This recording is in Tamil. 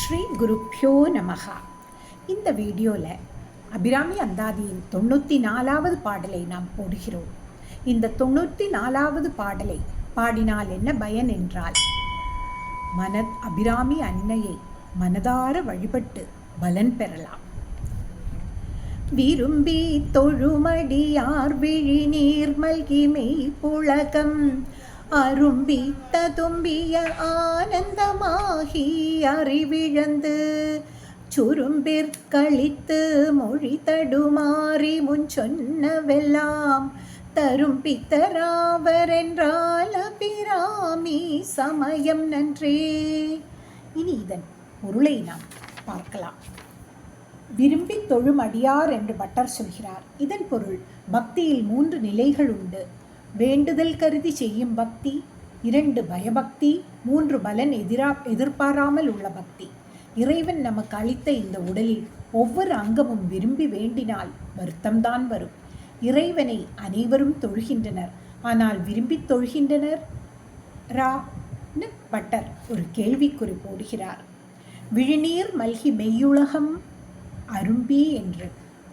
ஸ்ரீ குருப்பியோ நமகா. இந்த வீடியோவில் அபிராமி அந்தாதியின் 94வது பாடலை நாம் போடுகிறோம். இந்த 94வது பாடலை பாடினால் என்ன பயன் என்றால், அபிராமி அன்னையை மனதார வழிபட்டு பலன் பெறலாம். விரும்பி தொழுமடியார் விழி நீர் மல்கிமை புலகம் அரும்பி ததும்பிய ஆனந்தமாகி அறிவிழந்து சுரும்பிற்கழித்து மொழி தடுமாறி முன் சொன்னவெல்லாம் தரும்பித்தராவரென்றால் அபிராமி சமயம் நன்றே. இனி இதன் பொருளை நாம் பார்க்கலாம். விரும்பி தொழும் அடியார் என்று பட்டர் சொல்கிறார். இதன் பொருள், பக்தியில் 3 நிலைகள் உண்டு. வேண்டுதல் கருதி செய்யும் பக்தி, 2 பயபக்தி, 3 பலன் எதிர்பாராமல் உள்ள பக்தி. இறைவன் நமக்கு அளித்த இந்த உடலில் ஒவ்வொரு அங்கமும் விரும்பி வேண்டினால் வருத்தம்தான் வரும். இறைவனை அனைவரும் தொழுகின்றனர், ஆனால் விரும்பி தொழுகின்றனர் பட்டர் ஒரு கேள்விக்குறி போடுகிறார். விழிநீர் மல்கி மெய்யுலகம் அரும்பி என்று